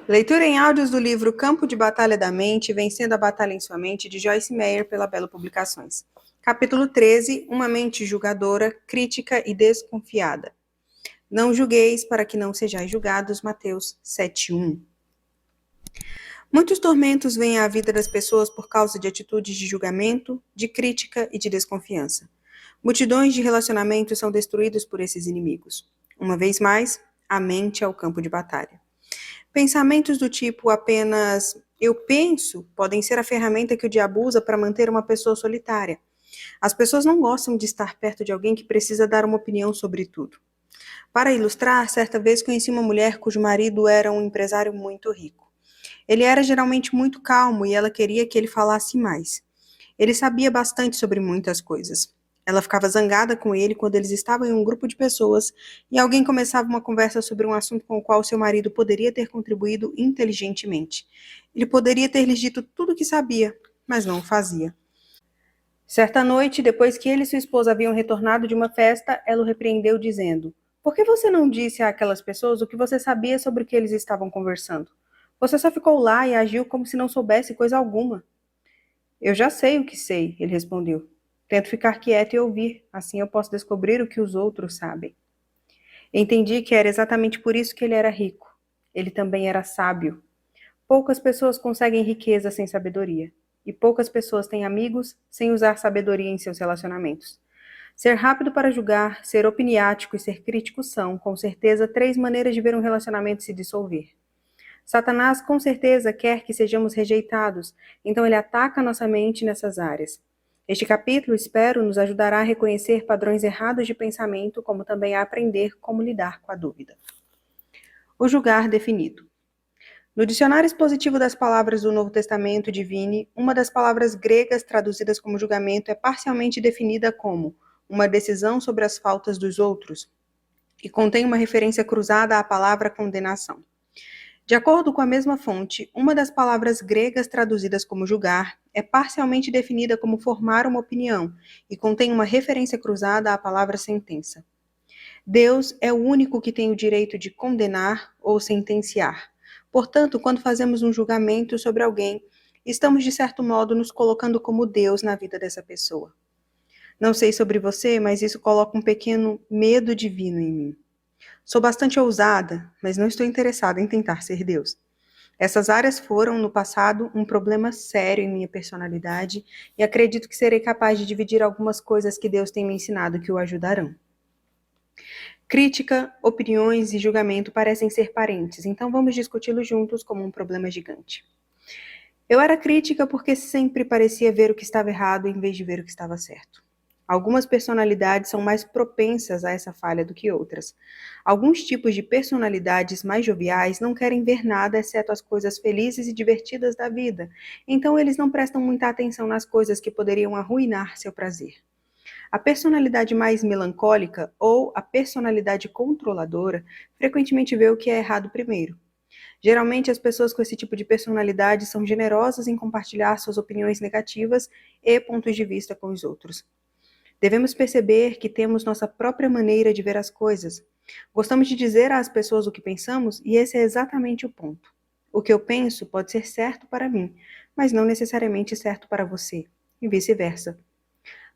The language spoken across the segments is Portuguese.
Leitura em áudios do livro Campo de Batalha da Mente, Vencendo a Batalha em Sua Mente, de Joyce Meyer, pela Belo Publicações. Capítulo 13, Uma mente julgadora, crítica e desconfiada. Não julgueis para que não sejais julgados, Mateus 7:1. Muitos tormentos vêm à vida das pessoas por causa de atitudes de julgamento, de crítica e de desconfiança. Multidões de relacionamentos são destruídos por esses inimigos. Uma vez mais, a mente é o campo de batalha. Pensamentos do tipo apenas eu penso podem ser a ferramenta que o diabo usa para manter uma pessoa solitária. As pessoas não gostam de estar perto de alguém que precisa dar uma opinião sobre tudo. Para ilustrar, certa vez conheci uma mulher cujo marido era um empresário muito rico. Ele era geralmente muito calmo e ela queria que ele falasse mais. Ele sabia bastante sobre muitas coisas. Ela ficava zangada com ele quando eles estavam em um grupo de pessoas e alguém começava uma conversa sobre um assunto com o qual seu marido poderia ter contribuído inteligentemente. Ele poderia ter lhes dito tudo o que sabia, mas não o fazia. Certa noite, depois que ele e sua esposa haviam retornado de uma festa, ela o repreendeu dizendo: "Por que você não disse àquelas pessoas o que você sabia sobre o que eles estavam conversando? Você só ficou lá e agiu como se não soubesse coisa alguma." "Eu já sei o que sei", ele respondeu. "Tento ficar quieto e ouvir, assim eu posso descobrir o que os outros sabem." Entendi que era exatamente por isso que ele era rico. Ele também era sábio. Poucas pessoas conseguem riqueza sem sabedoria. E poucas pessoas têm amigos sem usar sabedoria em seus relacionamentos. Ser rápido para julgar, ser opiniático e ser crítico são, com certeza, 3 maneiras de ver um relacionamento se dissolver. Satanás com certeza quer que sejamos rejeitados, então ele ataca nossa mente nessas áreas. Este capítulo, espero, nos ajudará a reconhecer padrões errados de pensamento, como também a aprender como lidar com a dúvida. O julgar definido. No dicionário expositivo das palavras do Novo Testamento Divine, uma das palavras gregas traduzidas como julgamento é parcialmente definida como uma decisão sobre as faltas dos outros, e contém uma referência cruzada à palavra condenação. De acordo com a mesma fonte, uma das palavras gregas traduzidas como julgar é parcialmente definida como formar uma opinião e contém uma referência cruzada à palavra sentença. Deus é o único que tem o direito de condenar ou sentenciar. Portanto, quando fazemos um julgamento sobre alguém, estamos de certo modo nos colocando como Deus na vida dessa pessoa. Não sei sobre você, mas isso coloca um pequeno medo divino em mim. Sou bastante ousada, mas não estou interessada em tentar ser Deus. Essas áreas foram, no passado, um problema sério em minha personalidade e acredito que serei capaz de dividir algumas coisas que Deus tem me ensinado que o ajudarão. Crítica, opiniões e julgamento parecem ser parentes, então vamos discuti-los juntos como um problema gigante. Eu era crítica porque sempre parecia ver o que estava errado em vez de ver o que estava certo. Algumas personalidades são mais propensas a essa falha do que outras. Alguns tipos de personalidades mais joviais não querem ver nada exceto as coisas felizes e divertidas da vida, então eles não prestam muita atenção nas coisas que poderiam arruinar seu prazer. A personalidade mais melancólica ou a personalidade controladora frequentemente vê o que é errado primeiro. Geralmente, as pessoas com esse tipo de personalidade são generosas em compartilhar suas opiniões negativas e pontos de vista com os outros. Devemos perceber que temos nossa própria maneira de ver as coisas. Gostamos de dizer às pessoas o que pensamos e esse é exatamente o ponto. O que eu penso pode ser certo para mim, mas não necessariamente certo para você, e vice-versa.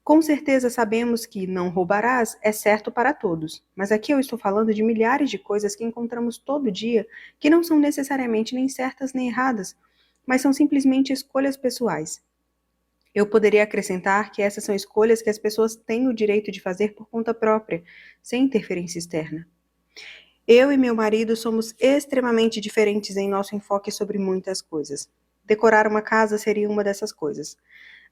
Com certeza sabemos que não roubarás é certo para todos, mas aqui eu estou falando de milhares de coisas que encontramos todo dia que não são necessariamente nem certas nem erradas, mas são simplesmente escolhas pessoais. Eu poderia acrescentar que essas são escolhas que as pessoas têm o direito de fazer por conta própria, sem interferência externa. Eu e meu marido somos extremamente diferentes em nosso enfoque sobre muitas coisas. Decorar uma casa seria uma dessas coisas.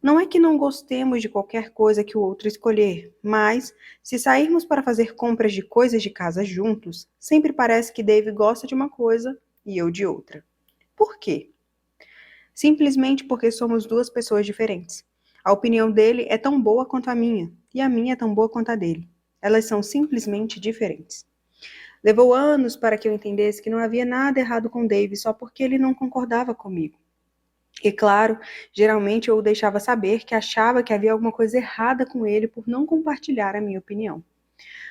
Não é que não gostemos de qualquer coisa que o outro escolher, mas, se sairmos para fazer compras de coisas de casa juntos, sempre parece que Dave gosta de uma coisa e eu de outra. Por quê? Simplesmente porque somos duas pessoas diferentes. A opinião dele é tão boa quanto a minha, e a minha é tão boa quanto a dele. Elas são simplesmente diferentes. Levou anos para que eu entendesse que não havia nada errado com Dave só porque ele não concordava comigo. E claro, geralmente eu o deixava saber que achava que havia alguma coisa errada com ele por não compartilhar a minha opinião.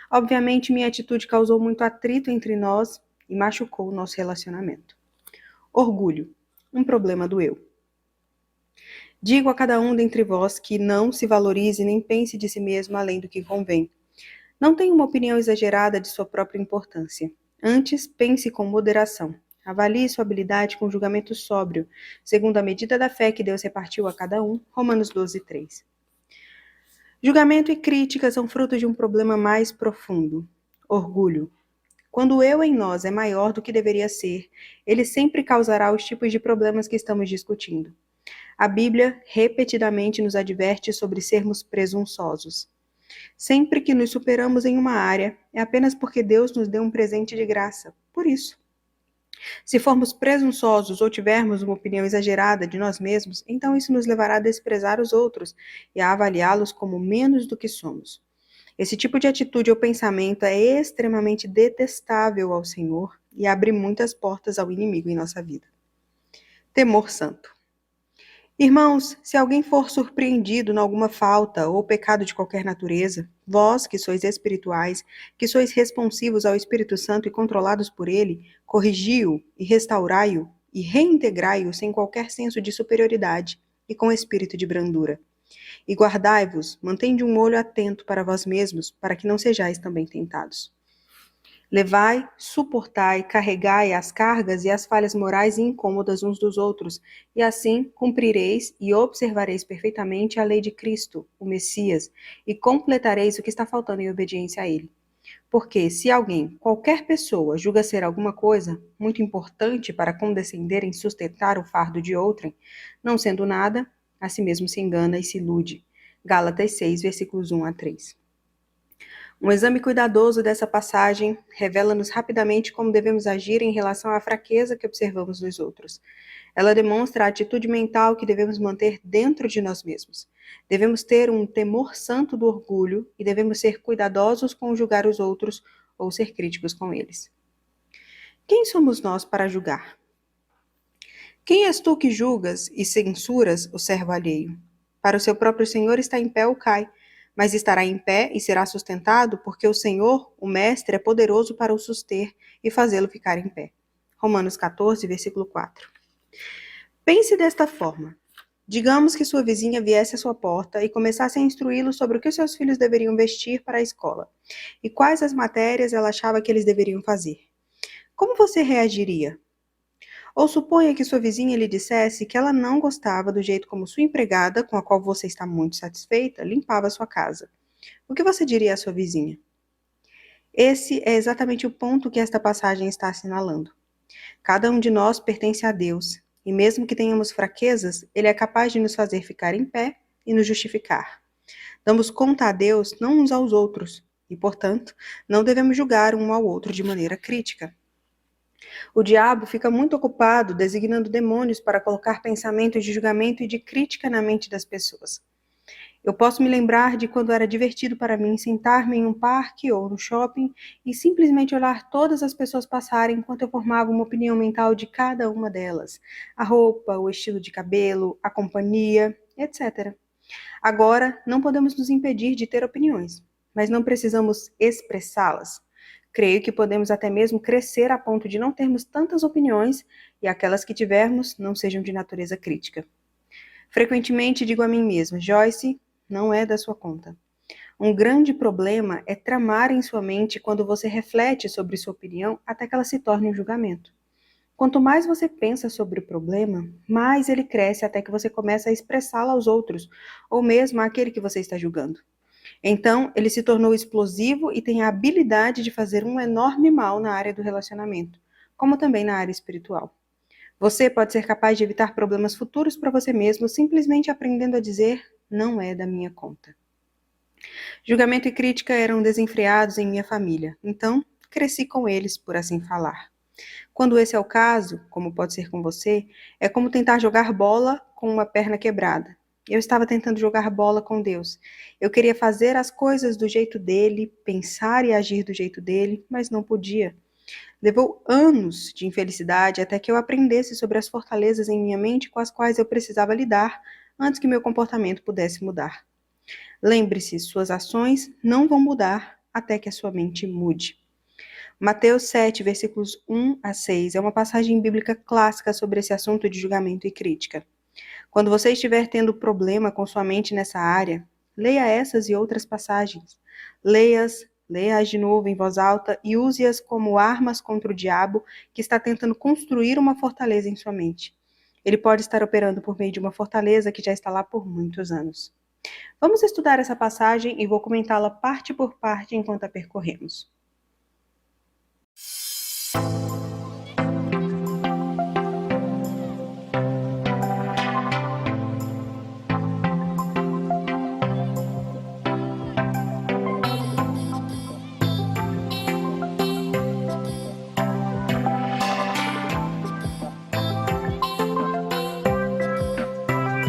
Obviamente, minha atitude causou muito atrito entre nós e machucou o nosso relacionamento. Orgulho, um problema do eu. Digo a cada um dentre vós que não se valorize nem pense de si mesmo além do que convém. Não tenha uma opinião exagerada de sua própria importância. Antes, pense com moderação. Avalie sua habilidade com julgamento sóbrio, segundo a medida da fé que Deus repartiu a cada um. Romanos 12:3. Julgamento e crítica são frutos de um problema mais profundo: orgulho. Quando o eu em nós é maior do que deveria ser, ele sempre causará os tipos de problemas que estamos discutindo. A Bíblia repetidamente nos adverte sobre sermos presunçosos. Sempre que nos superamos em uma área, é apenas porque Deus nos deu um presente de graça. Por isso. Se formos presunçosos ou tivermos uma opinião exagerada de nós mesmos, então isso nos levará a desprezar os outros e a avaliá-los como menos do que somos. Esse tipo de atitude ou pensamento é extremamente detestável ao Senhor e abre muitas portas ao inimigo em nossa vida. Temor santo. Irmãos, se alguém for surpreendido em alguma falta ou pecado de qualquer natureza, vós, que sois espirituais, que sois responsivos ao Espírito Santo e controlados por ele, corrigi-o e restaurai-o e reintegrai-o sem qualquer senso de superioridade e com espírito de brandura. E guardai-vos, mantende um olho atento para vós mesmos, para que não sejais também tentados. Levai, suportai, carregai as cargas e as falhas morais e incômodas uns dos outros, e assim cumprireis e observareis perfeitamente a lei de Cristo, o Messias, e completareis o que está faltando em obediência a ele. Porque se alguém, qualquer pessoa, julga ser alguma coisa muito importante para condescender em sustentar o fardo de outrem, não sendo nada, a si mesmo se engana e se ilude. Gálatas 6, versículos 1-3. Um exame cuidadoso dessa passagem revela-nos rapidamente como devemos agir em relação à fraqueza que observamos nos outros. Ela demonstra a atitude mental que devemos manter dentro de nós mesmos. Devemos ter um temor santo do orgulho e devemos ser cuidadosos com julgar os outros ou ser críticos com eles. Quem somos nós para julgar? Quem és tu que julgas e censuras o servo alheio? Para o seu próprio Senhor está em pé ou cai, mas estará em pé e será sustentado, porque o Senhor, o Mestre, é poderoso para o suster e fazê-lo ficar em pé. Romanos 14, versículo 4. Pense desta forma. Digamos que sua vizinha viesse à sua porta e começasse a instruí-lo sobre o que seus filhos deveriam vestir para a escola e quais as matérias ela achava que eles deveriam fazer. Como você reagiria? Ou suponha que sua vizinha lhe dissesse que ela não gostava do jeito como sua empregada, com a qual você está muito satisfeita, limpava sua casa. O que você diria à sua vizinha? Esse é exatamente o ponto que esta passagem está assinalando. Cada um de nós pertence a Deus, e mesmo que tenhamos fraquezas, Ele é capaz de nos fazer ficar em pé e nos justificar. Damos conta a Deus, não uns aos outros, e, portanto, não devemos julgar um ao outro de maneira crítica. O diabo fica muito ocupado designando demônios para colocar pensamentos de julgamento e de crítica na mente das pessoas. Eu posso me lembrar de quando era divertido para mim sentar-me em um parque ou no shopping e simplesmente olhar todas as pessoas passarem enquanto eu formava uma opinião mental de cada uma delas. A roupa, o estilo de cabelo, a companhia, etc. Agora, não podemos nos impedir de ter opiniões, mas não precisamos expressá-las. Creio que podemos até mesmo crescer a ponto de não termos tantas opiniões e aquelas que tivermos não sejam de natureza crítica. Frequentemente digo a mim mesma, Joyce, não é da sua conta. Um grande problema é tramar em sua mente quando você reflete sobre sua opinião até que ela se torne um julgamento. Quanto mais você pensa sobre o problema, mais ele cresce até que você começa a expressá-lo aos outros, ou mesmo àquele que você está julgando. Então, ele se tornou explosivo e tem a habilidade de fazer um enorme mal na área do relacionamento, como também na área espiritual. Você pode ser capaz de evitar problemas futuros para você mesmo simplesmente aprendendo a dizer, não é da minha conta. Julgamento e crítica eram desenfreados em minha família, então cresci com eles, por assim falar. Quando esse é o caso, como pode ser com você, é como tentar jogar bola com uma perna quebrada. Eu estava tentando jogar bola com Deus. Eu queria fazer as coisas do jeito dele, pensar e agir do jeito dele, mas não podia. Levou anos de infelicidade até que eu aprendesse sobre as fortalezas em minha mente com as quais eu precisava lidar antes que meu comportamento pudesse mudar. Lembre-se, suas ações não vão mudar até que a sua mente mude. Mateus 7, versículos 1 a 6, é uma passagem bíblica clássica sobre esse assunto de julgamento e crítica. Quando você estiver tendo problema com sua mente nessa área, leia essas e outras passagens. Leia-as de novo em voz alta e use-as como armas contra o diabo que está tentando construir uma fortaleza em sua mente. Ele pode estar operando por meio de uma fortaleza que já está lá por muitos anos. Vamos estudar essa passagem e vou comentá-la parte por parte enquanto a percorremos.